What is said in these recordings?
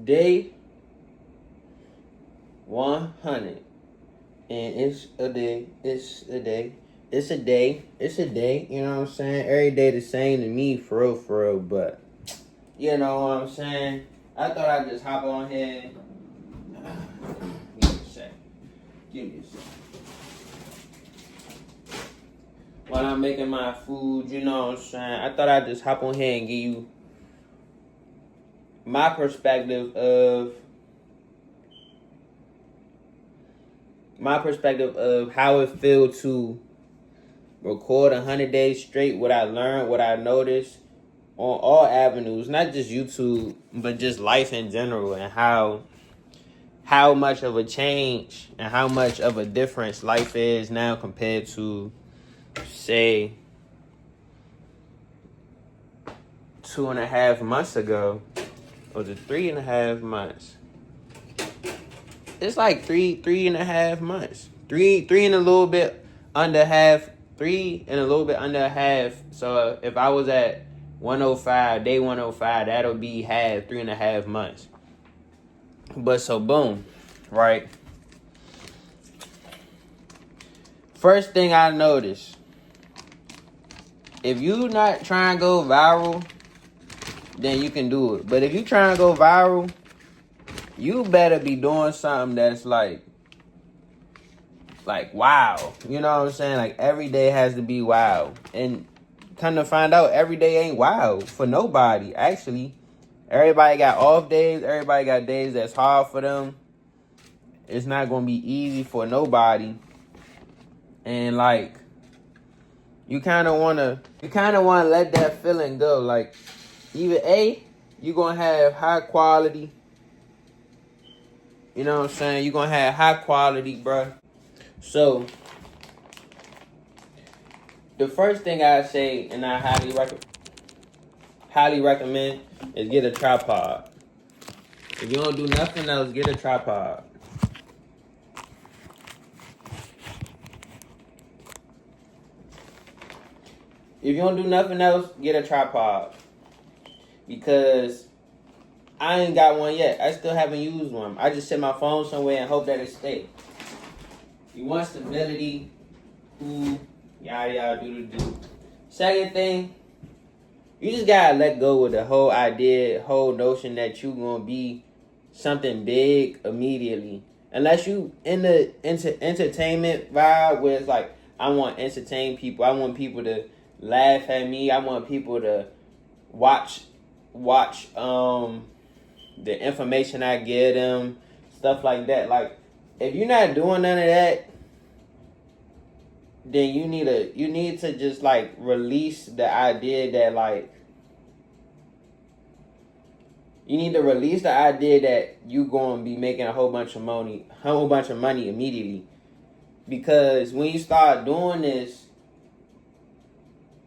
day 100. And it's a day, you know what I'm saying? Every day the same to me, for real, but you know what I'm saying? I thought I'd just hop on here. Give me a sec. While I'm making my food, you know what I'm saying? I thought I'd just hop on here and give you my perspective of how it feels to record 100 days straight, what I learned, what I noticed on all avenues, not just YouTube, but just life in general, and how much of a change and how much of a difference life is now compared to, say, 2.5 months ago. Or was it 3.5 months? It's like 3.5 months. Three and a little bit under half. 3 and a little bit under half. So if I was at 105, day 105, that'll be half, 3.5 months. But so boom, right? First thing I noticed, if you not trying to go viral, then you can do it. But if you trying to go viral, you better be doing something that's like wow. You know what I'm saying? Like every day has to be wow. And come to find out, every day ain't wow for nobody, actually. Everybody got off days. Everybody got days that's hard for them. It's not going to be easy for nobody. And like, you kind of want to let that feeling go. Like, either A, you're going to have high quality. You know what I'm saying? You're going to have high quality, bruh. So, the first thing I say, and I highly recommend, is get a tripod. If you don't do nothing else, get a tripod. If you don't do nothing else, get a tripod. Because I ain't got one yet. I still haven't used one. I just set my phone somewhere and hope that it stays. You want stability. Ooh, yada, do. Second thing, you just gotta let go with the whole idea, whole notion that you gonna be something big immediately. Unless you in the entertainment vibe where it's like, I want to entertain people. I want people to laugh at me. I want people to watch the information I give them, stuff like that. Like, if you're not doing none of that, then you need to just like release the idea that like, you need to release the idea that you gonna be making a whole bunch of money immediately. Because when you start doing this,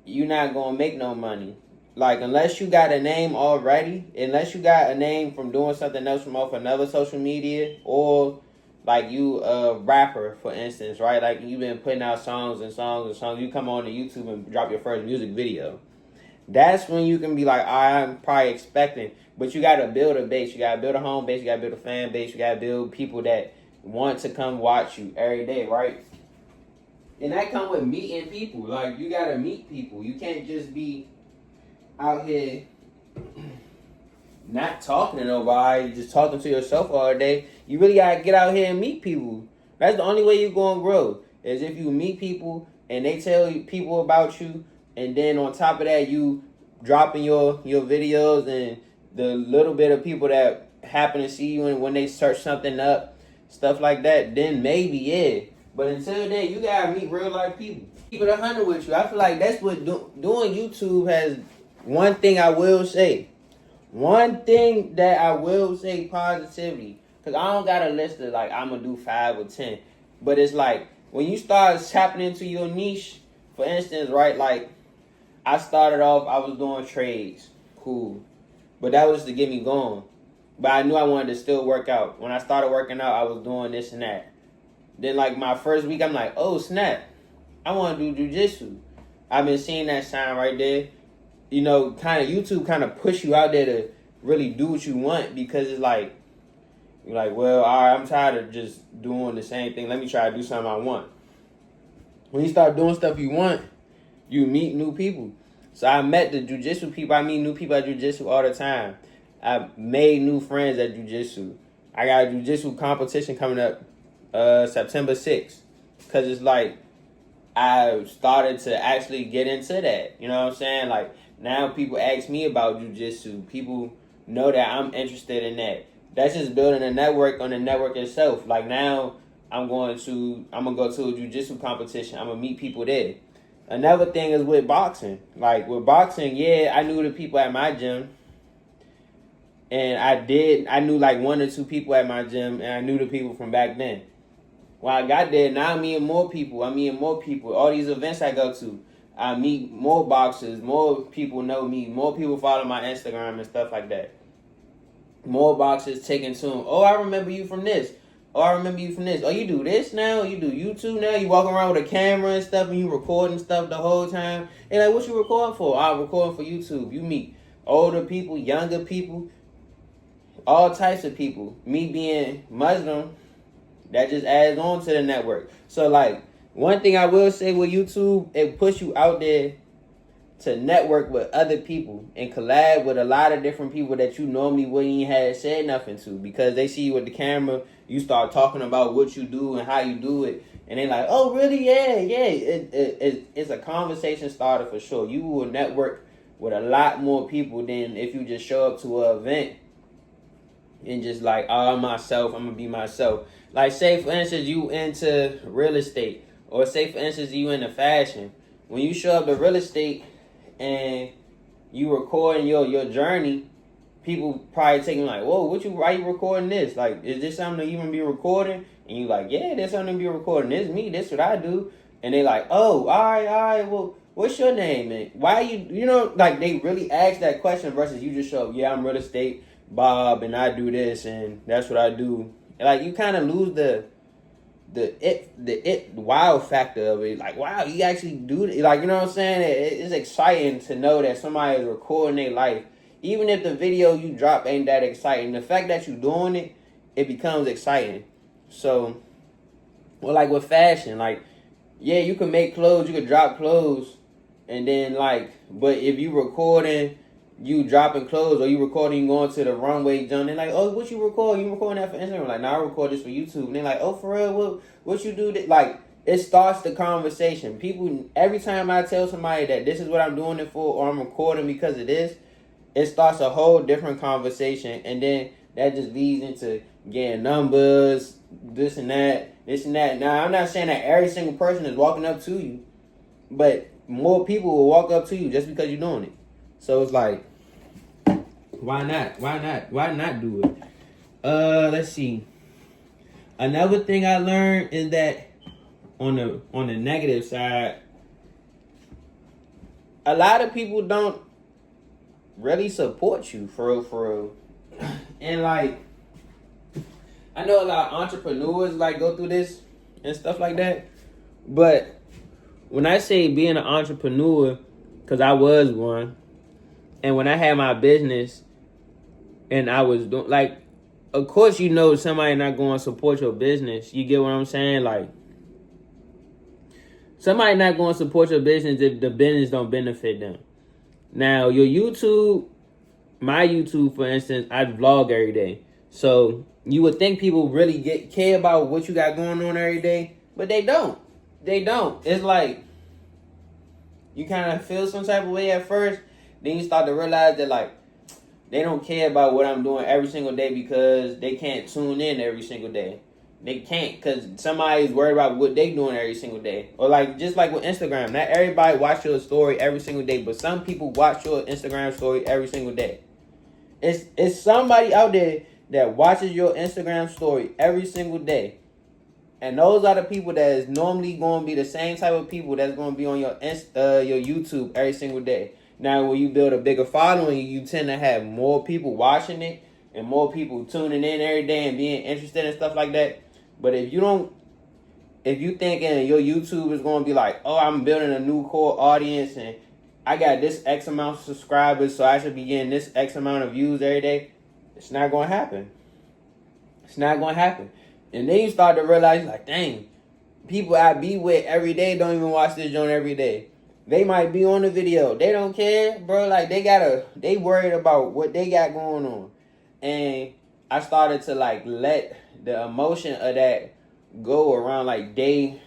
you're not gonna make no money. Like, unless you got a name already, unless you got a name from doing something else from off another social media, or like you a rapper, for instance, right? Like, you've been putting out songs. You come on to YouTube and drop your first music video. That's when you can be like, I'm probably expecting. But you got to build a base. You got to build a home base. You got to build a fan base. You got to build people that want to come watch you every day, right? And that come with meeting people. Like, you got to meet people. You can't just be out here not talking to nobody, just talking to yourself all day. You really got to get out here and meet people. That's the only way you're going to grow, is if you meet people and they tell people about you, and then on top of that, you dropping your videos, and the little bit of people that happen to see you and when they search something up, stuff like that, then maybe, yeah. But until then, you got to meet real life people. Keep it 100 with you. I feel like that's what doing YouTube has. One thing I will say positively, because I don't got a list of like, I'm going to do 5 or 10. But it's like, when you start tapping into your niche, for instance, right, like, I started off, I was doing trades. Cool. But that was to get me going. But I knew I wanted to still work out. When I started working out, I was doing this and that. Then, like, my first week, I'm like, oh, snap. I want to do jujitsu. I've been seeing that sign right there. You know, kind of YouTube kind of push you out there really do what you want, because it's like, you're like, well, all right, I'm tired of just doing the same thing. Let me try to do something I want. When you start doing stuff you want, you meet new people. So I met the jiu-jitsu people. I meet new people at jiu-jitsu all the time. I made new friends at jiu-jitsu. I got a jiu-jitsu competition coming up September 6th. Because it's like, I started to actually get into that. You know what I'm saying? Like, now people ask me about jiu-jitsu. People know that I'm interested in that. That's just building a network on the network itself. Like, now I'm gonna go to a jiu-jitsu competition. I'm gonna meet people there. Another thing is with boxing. Like, with boxing, yeah, I knew the people at my gym. And I knew like one or two people at my gym, and I knew the people from back then. When I got there, now I'm meeting more people. All these events I go to, I meet more boxers. More people know me. More people follow my Instagram and stuff like that. More boxers taking to them. Oh, I remember you from this. Oh, I remember you from this. Oh, you do this now? You do YouTube now? You walking around with a camera and stuff, and you recording stuff the whole time? And like, what you recording for? I'm recording for YouTube. You meet older people, younger people, all types of people. Me being Muslim, that just adds on to the network. So, like, one thing I will say with YouTube, it puts you out there to network with other people and collab with a lot of different people that you normally wouldn't have said nothing to, because they see you with the camera, you start talking about what you do and how you do it, and they're like, oh, really? Yeah. It's a conversation starter for sure. You will network with a lot more people than if you just show up to an event and just like, oh, I'm myself, I'm gonna be myself. Like, say for instance, you into real estate, or say for instance, you into fashion. When you show up to real estate and you recording your journey, people probably taking like, whoa, why you recording this? Like, is this something to even be recording? And you like, yeah, there's something to be recording. This me, this what I do. And they like, oh, all right, well, what's your name? And why you know, like, they really ask that question versus you just show up, yeah, I'm real estate Bob, and I do this, and that's what I do. And like, you kind of lose the wow factor of it. Like, wow, you actually do this. Like, you know what I'm saying? It's exciting to know that somebody is recording their life. Even if the video you drop ain't that exciting, the fact that you're doing it, it becomes exciting. So, well, like with fashion, like, yeah, you can make clothes, you can drop clothes, and then like, but if you recording, you dropping clothes, or you recording, you going to the runway jump, they're like, oh, what you record? You recording that for Instagram? Like, nah, I record this for YouTube. And they're like, oh, for real? What you do? Like, it starts the conversation. People, every time I tell somebody that this is what I'm doing it for, or I'm recording because of this, it starts a whole different conversation, and then that just leads into getting numbers, this and that. Now, I'm not saying that every single person is walking up to you, but more people will walk up to you just because you're doing it. So it's like, why not? Why not do it? Let's see. Another thing I learned is that on the negative side, a lot of people don't really support you for real. And like, I know a lot of entrepreneurs like go through this and stuff like that. But when I say being an entrepreneur, because I was one, and when I had my business and I was doing, like, of course, you know, somebody not going to support your business. You get what I'm saying? Like, somebody not going to support your business if the business don't benefit them. Now, your YouTube, my YouTube, for instance, I vlog every day. So you would think people really care about what you got going on every day, but they don't. It's like, you kind of feel some type of way at first, then you start to realize that, like, they don't care about what I'm doing every single day because they can't tune in every single day. They can't, because somebody's worried about what they doing every single day. Or like, just like with Instagram, not everybody watch your story every single day, but some people watch your Instagram story every single day. It's somebody out there that watches your Instagram story every single day. And those are the people that is normally going to be the same type of people that's going to be on your YouTube every single day. Now, when you build a bigger following, you tend to have more people watching it and more people tuning in every day and being interested in stuff like that. But if you thinking your YouTube is going to be like, oh, I'm building a new core audience and I got this X amount of subscribers, so I should be getting this X amount of views every day. It's not going to happen. It's not going to happen. And then you start to realize, like, dang, people I be with every day don't even watch this joint every day. They might be on the video. They don't care, bro. Like, they worried about what they got going on. And I started to, like, let the emotion of that go around, like, day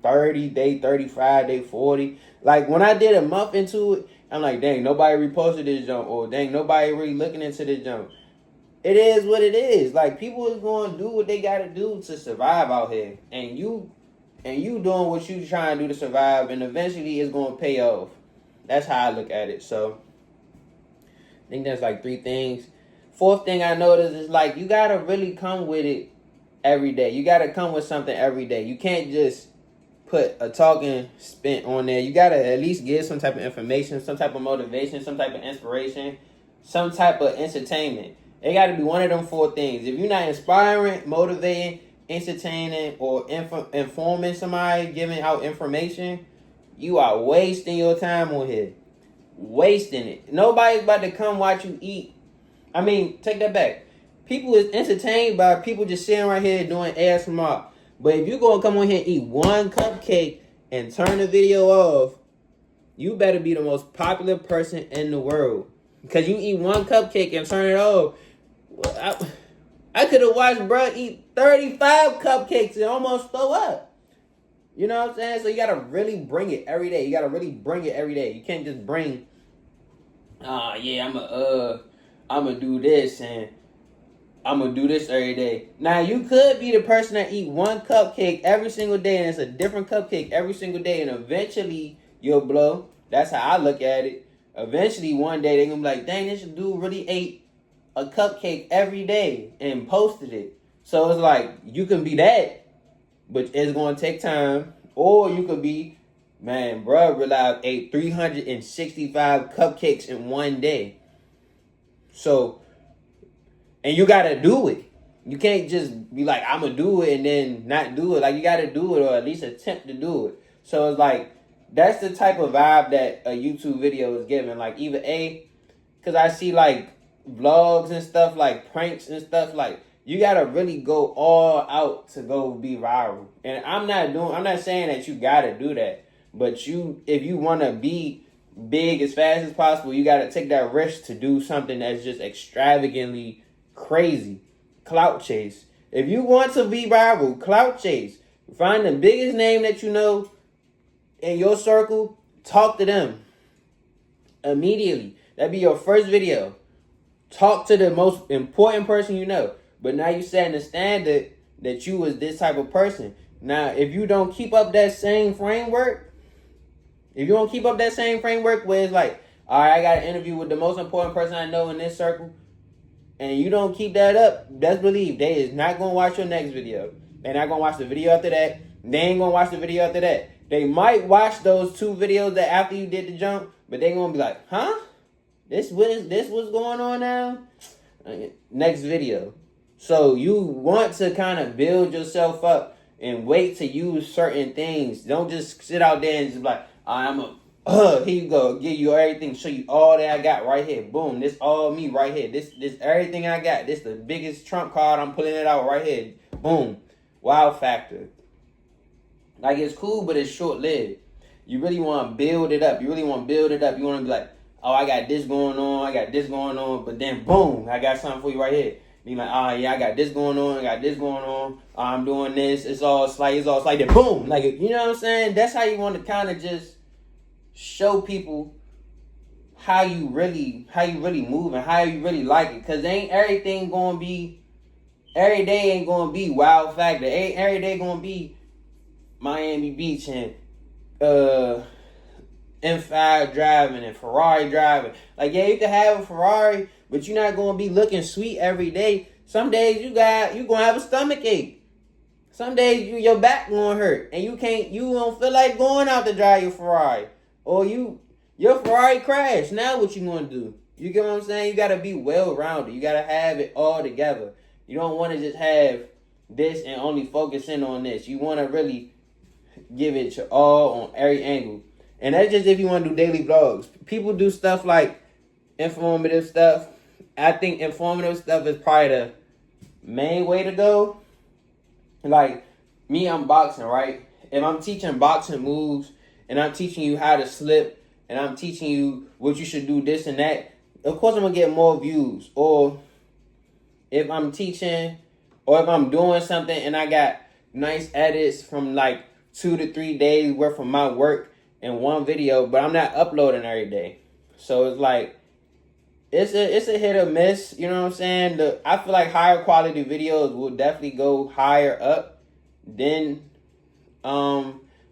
30, day 35, day 40. Like, when I did a month into it, I'm like, dang, nobody reposted this jump, or dang, nobody really looking into this jump. It is what it is. Like, people is going to do what they got to do to survive out here. And you doing what you trying to do to survive, and eventually it's going to pay off. That's how I look at it. So, I think that's like 3 things. 4th thing I noticed is, like, you got to really come with it every day. You got to come with something every day. You can't just put a talking spin on there. You got to at least give some type of information, some type of motivation, some type of inspiration, some type of entertainment. It got to be one of them 4 things. If you're not inspiring, motivating, entertaining, or informing somebody, giving out information, you are wasting your time on here. Wasting it. Nobody's about to come watch you eat. I mean, take that back. People is entertained by people just sitting right here doing ASMR. But if you're going to come on here and eat one cupcake and turn the video off, you better be the most popular person in the world. Because you eat one cupcake and turn it off. Well, I could have watched bro eat 35 cupcakes and almost throw up. You know what I'm saying? So you got to really bring it every day. You got to really bring it every day. You can't just bring, yeah, I'm going to do this and I'm going to do this every day. Now, you could be the person that eat one cupcake every single day, and it's a different cupcake every single day, and eventually you'll blow. That's how I look at it. Eventually, one day, they're going to be like, dang, this dude really ate a cupcake every day and posted it. So it's like, you can be that, but it's going to take time. Or you could be, man, bro, realized ate 365 cupcakes in one day. So, and you got to do it. You can't just be like, I'm going to do it and then not do it. Like, you got to do it, or at least attempt to do it. So it's like, that's the type of vibe that a YouTube video is giving. Like, either A, because I see like vlogs and stuff, like pranks and stuff, like, you got to really go all out to go be viral. And I'm not saying that you got to do that. But if you want to be big as fast as possible, you got to take that risk to do something that's just extravagantly crazy. Clout chase. If you want to be viral, clout chase. Find the biggest name that you know in your circle, talk to them immediately. That'd be your first video. Talk to the most important person you know. But now you setting the standard that you was this type of person. Now, if you don't keep up that same framework, where it's like, all right, I got an interview with the most important person I know in this circle, and you don't keep that up, best believe they is not going to watch your next video. They're not going to watch the video after that. They ain't going to watch the video after that. They might watch those 2 videos that after you did the jump, but they going to be like, huh? This what's going on now? Next video. So you want to kind of build yourself up and wait to use certain things. Don't just sit out there and just be like, here you go, give you everything, show you all that I got right here. Boom, this all me right here. This everything I got. This the biggest trump card. I'm pulling it out right here. Boom. Wow factor. Like, it's cool, but it's short-lived. You really want to build it up. You want to be like, oh, I got this going on. But then, boom, I got something for you right here. Be like, oh, yeah, I got this going on. I'm doing this. It's all slight. Then, boom. Like, you know what I'm saying? That's how you want to kind of just show people how you really move and how you really like it. Because every day ain't going to be wow factor. Every day going to be Miami Beach and M5 driving and Ferrari driving. Like, yeah, you can have a Ferrari, but you're not going to be looking sweet every day. Some days you're going to have a stomach ache. Some days your back going to hurt and you don't feel like going out to drive your Ferrari. Or your Ferrari crashed. Now what you going to do? You get what I'm saying? You got to be well-rounded. You got to have it all together. You don't want to just have this and only focus in on this. You want to really give it your all on every angle. And that's just if you want to do daily vlogs. People do stuff like informative stuff. I think informative stuff is probably the main way to go. Like me, I'm boxing, right? If I'm teaching boxing moves and I'm teaching you how to slip and I'm teaching you what you should do, this and that, of course I'm gonna get more views. Or if I'm teaching or if I'm doing something and I got nice edits from like 2 to 3 days worth of my work in one video, but I'm not uploading every day. So it's like it's a hit or miss, you know what I'm saying? I feel like higher quality videos will definitely go higher up than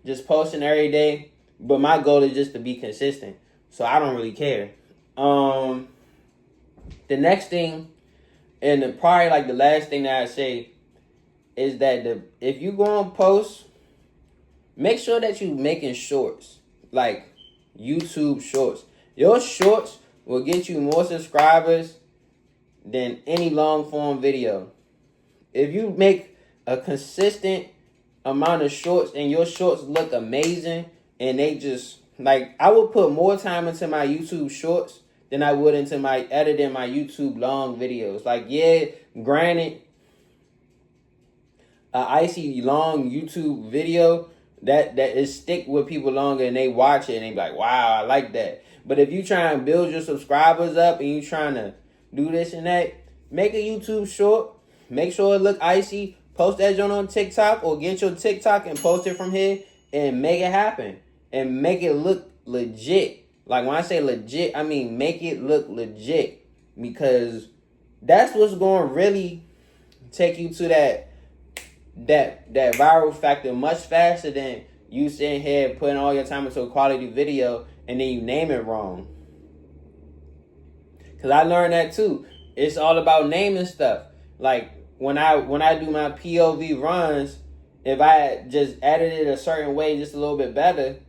just posting every day. But my goal is just to be consistent. So I don't really care. The next thing, and probably like the last thing that I say is that if you go on post, make sure that you making shorts, like YouTube shorts. Your shorts will get you more subscribers than any long form video. If you make a consistent amount of shorts and your shorts look amazing and they just like, I would put more time into my YouTube shorts than I would into my editing my YouTube long videos. Like, yeah, granted, icy long YouTube video that is stick with people longer and they watch it and they be like, wow, I like that. But if you try and build your subscribers up and you trying to do this and that, make a YouTube short, make sure it look icy, post that joint on TikTok or get your TikTok and post it from here and make it happen and make it look legit. Like when I say legit, I mean make it look legit, because that's what's going to really take you to that viral factor much faster than you sitting here putting all your time into a quality video and then you name it wrong. Because I learned that too. It's all about naming stuff. Like when I do my POV runs, if I just edited it a certain way just a little bit better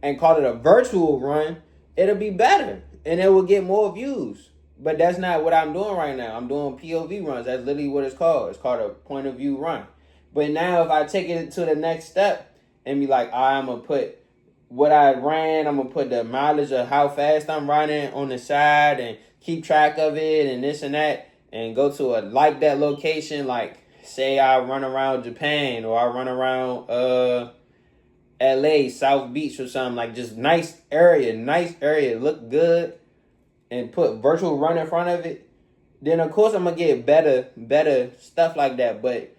and called it a virtual run, it'll be better and it will get more views. But that's not what I'm doing right now. I'm doing POV runs. That's literally what it's called. It's called a point of view run. But now if I take it to the next step and be like, I'm going to put what I ran, I'm going to put the mileage of how fast I'm riding on the side and keep track of it and this and that, and go to that location, like say I run around Japan or I run around LA, South Beach or something, like just nice area, look good, and put virtual run in front of it, then of course I'm going to get better stuff like that. But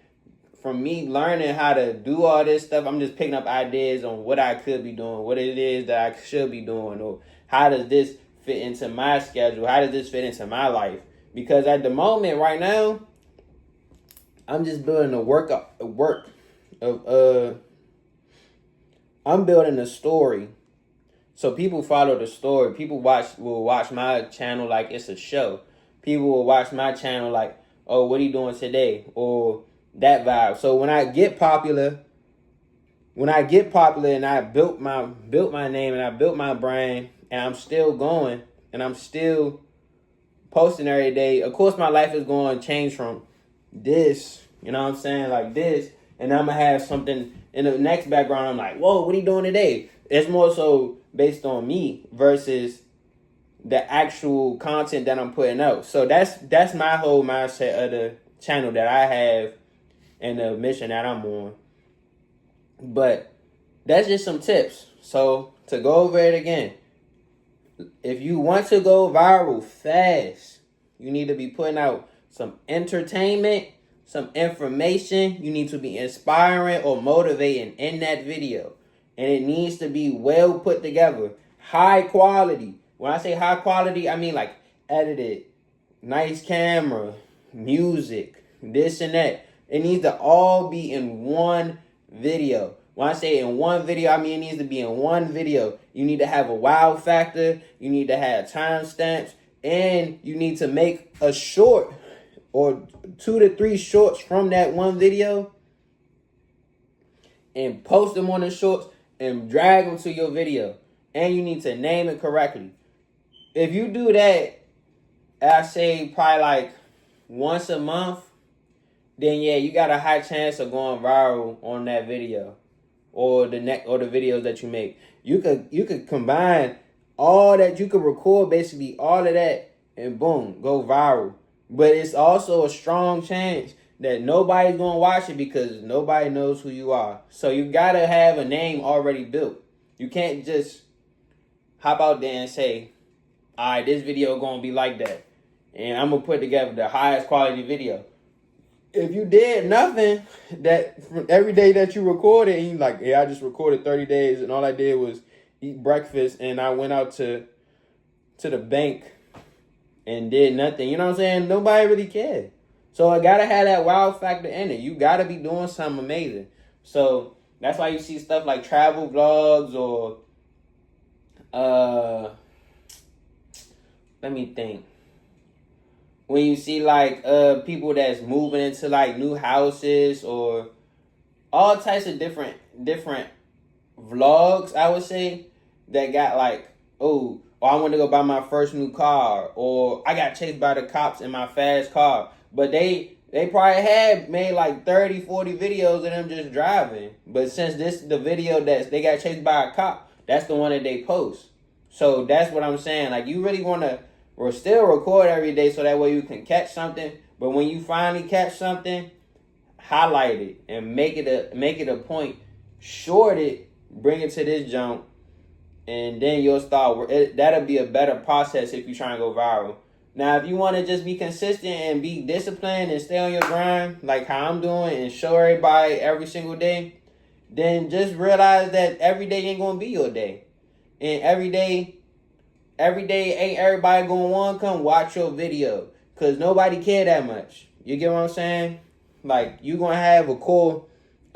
from me learning how to do all this stuff, I'm just picking up ideas on what I could be doing, what it is that I should be doing, or how does this fit into my schedule? How does this fit into my life? Because at the moment right now, I'm just building I'm building a story. So people follow the story. People will watch my channel like it's a show. People will watch my channel like, oh, what are you doing today? Or that vibe. So when I get popular and I built my name and I built my brand and I'm still going and I'm still posting every day, of course my life is going to change from this, you know what I'm saying, like this, and I'm going to have something in the next background. I'm like, whoa, what are you doing today? It's more so based on me versus the actual content that I'm putting out. So that's my whole mindset of the channel that I have and the mission that I'm on. But that's just some tips. So to go over it again, if you want to go viral fast, you need to be putting out some entertainment, some information. You need to be inspiring or motivating in that video. And it needs to be well put together. High quality. When I say high quality, I mean like edited, nice camera, music, this and that. It needs to all be in one video. When I say in one video, I mean it needs to be in one video. You need to have a wow factor. You need to have timestamps. And you need to make a short or 2 to 3 shorts from that one video and post them on the shorts and drag them to your video. And you need to name it correctly. If you do that, I say probably like once a month, then yeah, you got a high chance of going viral on that video. or the videos that you make. You could combine all that. You could record basically all of that and boom, go viral. But it's also a strong chance that nobody's gonna watch it because nobody knows who you are. So you gotta have a name already built. You can't just hop out there and say, all right, this video gonna be like that, and I'm gonna put together the highest quality video. If you did nothing that from every day that you recorded, and you like, yeah, I just recorded 30 days and all I did was eat breakfast and I went out to the bank and did nothing, you know what I'm saying? Nobody really cared. So I gotta have that wow factor in it. You gotta be doing something amazing. So that's why you see stuff like travel vlogs or let me think. When you see like people that's moving into like new houses or all types of different vlogs, I would say, that got like, oh, I want to go buy my first new car, or I got chased by the cops in my fast car. But they probably had made like 30, 40 videos of them just driving. But since this the video that they got chased by a cop, that's the one that they post. So that's what I'm saying. Like, you really want to still record every day so that way you can catch something. But when you finally catch something, highlight it and make it a point. Short it, bring it to this jump, and then you'll start. That'll be a better process if you try and go viral. Now, if you want to just be consistent and be disciplined and stay on your grind, like how I'm doing, and show everybody every single day, then just realize that every day ain't gonna be your day, and every day ain't everybody gonna want to come watch your video, cause nobody care that much. You get what I'm saying? Like, you gonna have a core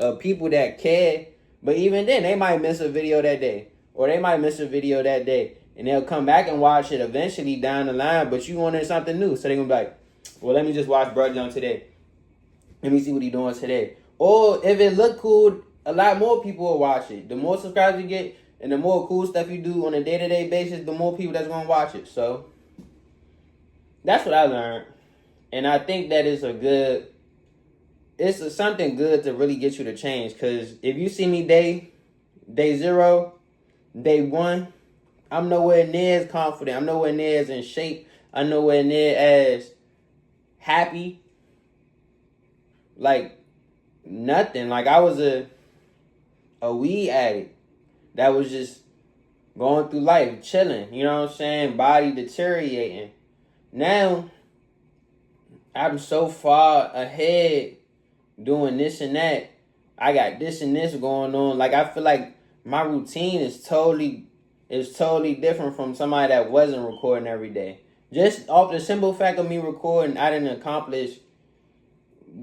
of people that care, but even then, they might miss a video that day, or they might miss a video that day, and they'll come back and watch it eventually down the line, but you wanted something new, so they're gonna be like, well, let me just watch Bro John today. Let me see what he's doing today. Or if it look cool, a lot more people will watch it. The more subscribers you get, and the more cool stuff you do on a day-to-day basis, the more people that's gonna watch it. So that's what I learned, and I think that is something good to really get you to change. Because if you see me day 0, day 1, I'm nowhere near as confident. I'm nowhere near as in shape. I'm nowhere near as happy. Like, nothing. Like, I was a weed addict that was just going through life, chilling. You know what I'm saying? Body deteriorating. Now, I'm so far ahead doing this and that. I got this and this going on. Like, I feel like my routine is totally different from somebody that wasn't recording every day. Just off the simple fact of me recording, I didn't accomplish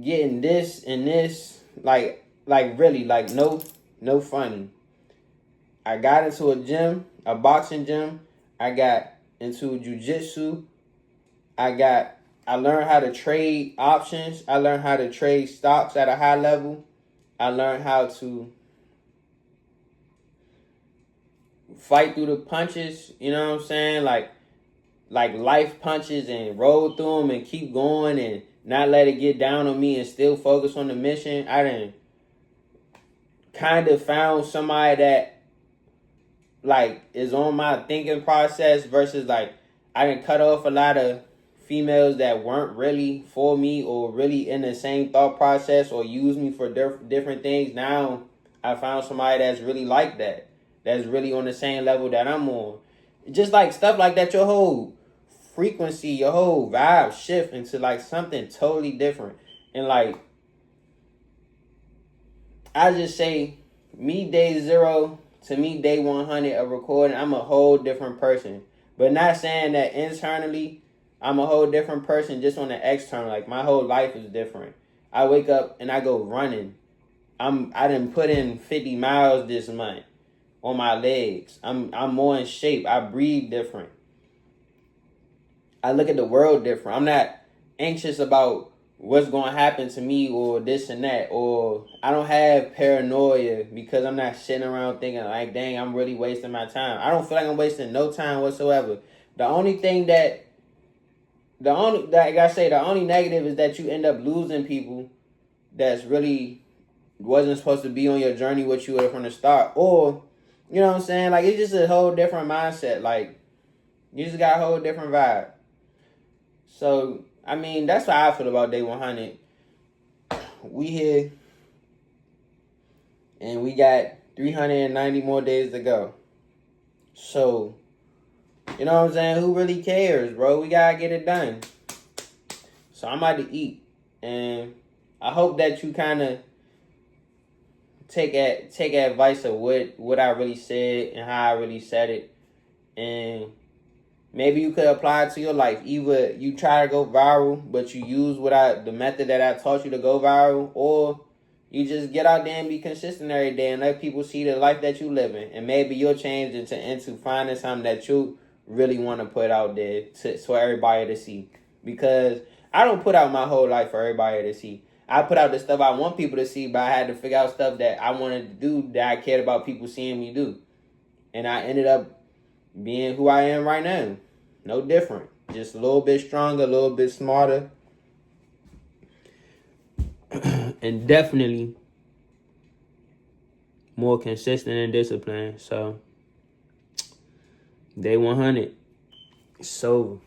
getting this and this. Like really, like no funny. I got into a gym, a boxing gym. I got into jiu-jitsu. I learned how to trade options. I learned how to trade stocks at a high level. I learned how to fight through the punches, you know what I'm saying? Like life punches, and roll through them and keep going and not let it get down on me and still focus on the mission. I done kind of found somebody that like is on my thinking process, versus like I done cut off a lot of females that weren't really for me or really in the same thought process or use me for different things. Now I found somebody that's really like that, that's really on the same level that I'm on. Just like stuff like that, your whole frequency, your whole vibe shift into like something totally different. And like, I just say, me day 0 to me day 100 of recording, I'm a whole different person. But not saying that internally I'm a whole different person, just on the external. Like, my whole life is different. I wake up and I go running. I done put in 50 miles this month on my legs. I'm more in shape. I breathe different. I look at the world different. I'm not anxious about what's going to happen to me or this and that. Or I don't have paranoia because I'm not sitting around thinking like, dang, I'm really wasting my time. I don't feel like I'm wasting no time whatsoever. The only negative is that you end up losing people that's really wasn't supposed to be on your journey with you from the start. Or, you know what I'm saying? Like, it's just a whole different mindset. Like, you just got a whole different vibe. So, I mean, that's how I feel about day 100. We here, and we got 390 more days to go. So, you know what I'm saying? Who really cares, bro? We gotta get it done. So I'm about to eat, and I hope that you kind of take advice of what I really said and how I really said it, and maybe you could apply it to your life. Either you try to go viral, but you use the method that I taught you to go viral, or you just get out there and be consistent every day and let people see the life that you live in, and maybe you'll change into finding something that you really want to put out there for everybody to see. Because I don't put out my whole life for everybody to see. I put out the stuff I want people to see, but I had to figure out stuff that I wanted to do that I cared about people seeing me do. And I ended up being who I am right now. No different. Just a little bit stronger, a little bit smarter. And definitely more consistent and disciplined. So, day 100, it's over.